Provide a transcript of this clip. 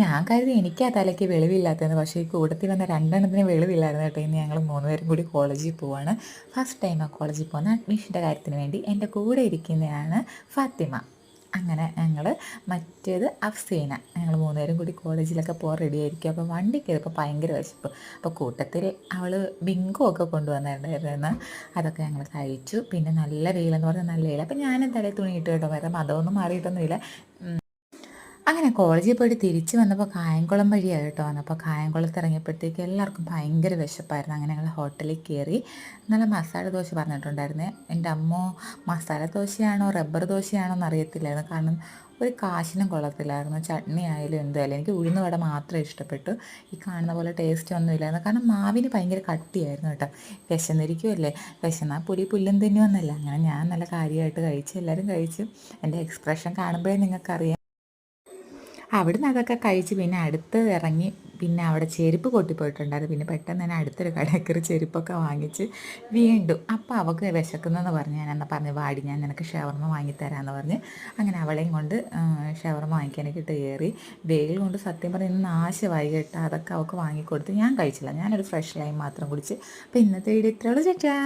ഞാൻ കരുതി എനിക്കാ തലയ്ക്ക് വെളിവില്ലാത്തതെന്ന്. പക്ഷേ ഈ കൂട്ടത്തിൽ വന്ന രണ്ടെണ്ണത്തിന് വെളിവില്ലായിരുന്നു കേട്ടോ. ഇന്ന് ഞങ്ങൾ 3 പേരും കൂടി കോളേജിൽ പോവാണ്. ഫസ്റ്റ് ടൈമാണ് കോളേജിൽ പോകുന്നത്. അഡ്മിഷൻ്റെ കാര്യത്തിന് വേണ്ടി. എൻ്റെ കൂടെ ഇരിക്കുന്നതാണ് ഫാത്തിമ. അങ്ങനെ ഞങ്ങൾ മറ്റേത് അഫ്സീന. ഞങ്ങൾ 3 പേരും കൂടി കോളേജിലൊക്കെ പോകാൻ റെഡി ആയിരിക്കും. അപ്പോൾ വണ്ടി കയറിയപ്പോൾ ഭയങ്കര വിശപ്പ്. അപ്പോൾ കൂട്ടത്തിൽ അവൾ ബിങ്കോ ഒക്കെ കൊണ്ടുവന്നിട്ടുണ്ടായിരുന്നു. അതൊക്കെ ഞങ്ങൾ കഴിച്ചു. പിന്നെ നല്ല വെയിലെന്ന് പറഞ്ഞാൽ നല്ല വെയിൽ. അപ്പോൾ ഞാനും തലയിൽ തുണി ഇട്ട് കേട്ടോ. വേറെ മതമൊന്നും മാറിയിട്ടൊന്നുമില്ല. അങ്ങനെ കോളേജിൽ പോയിട്ട് തിരിച്ച് വന്നപ്പോൾ കായംകുളം വഴിയാണ് കേട്ടോ വന്നപ്പോൾ. കായംകുളത്ത് ഇറങ്ങിയപ്പോഴത്തേക്ക് എല്ലാവർക്കും ഭയങ്കര വിശപ്പായിരുന്നു. അങ്ങനെ ഞങ്ങൾ ഹോട്ടലിൽ കയറി. നല്ല മസാല ദോശ പറഞ്ഞിട്ടുണ്ടായിരുന്നേ. എൻ്റെ അമ്മോ, മസാല ദോശയാണോ റബ്ബർ ദോശയാണോ എന്നറിയത്തില്ലായിരുന്നു. കാരണം ഒരു കാശിനും കൊള്ളത്തില്ലായിരുന്നു. ചട്നി ആയാലും എന്തായാലും എനിക്ക് ഉഴുന്ന് വട മാത്രമേ ഇഷ്ടപ്പെട്ടു. ഈ കാണുന്ന പോലെ ടേസ്റ്റ് ഒന്നും ഇല്ലായിരുന്നു. കാരണം മാവിന് ഭയങ്കര കട്ടിയായിരുന്നു കേട്ടോ. വിശന്നിരിക്കുമല്ലേ, വിശന്നാൽ പുലി പുല്ലും തിന്നുമെന്നല്ല. അങ്ങനെ ഞാൻ നല്ല കാര്യമായിട്ട് കഴിച്ചു. എല്ലാവരും കഴിച്ചു. എൻ്റെ എക്സ്പ്രഷൻ കാണുമ്പോഴേ നിങ്ങൾക്കറിയാം. അവിടുന്ന് അതൊക്കെ കഴിച്ച് പിന്നെ അടുത്ത് ഇറങ്ങി. പിന്നെ അവിടെ ചെരുപ്പ് പൊട്ടിപ്പോയിട്ടുണ്ടായിരുന്നു. പിന്നെ പെട്ടെന്ന് തന്നെ അടുത്തൊരു കടയിൽ കയറി ചെരുപ്പൊക്കെ വാങ്ങിച്ച് വീണ്ടും. അപ്പോൾ അവൾക്ക് വിശക്കുന്നെന്ന് പറഞ്ഞ് ഞാൻ എന്നാൽ പറഞ്ഞു, വാടി ഞാൻ നിനക്ക് ഷവർമ്മ വാങ്ങിത്തരാമെന്ന് പറഞ്ഞ് അങ്ങനെ അവളെയും കൊണ്ട് ഷവർമ്മ വാങ്ങിക്കാനൊക്കെ കയറി. വെയിൽ കൊണ്ട് സത്യം പറഞ്ഞ് ഇന്ന് നാശമായി കേട്ടോ. അതൊക്കെ അവൾക്ക് വാങ്ങിക്കൊടുത്ത് ഞാൻ കഴിച്ചില്ല. ഞാനൊരു ഫ്രഷ് ലൈം മാത്രം കുടിച്ച്. അപ്പോൾ ഇന്നത്തെ വീഡിയോ ഇത്രയുള്ളൂ ചേച്ചാ.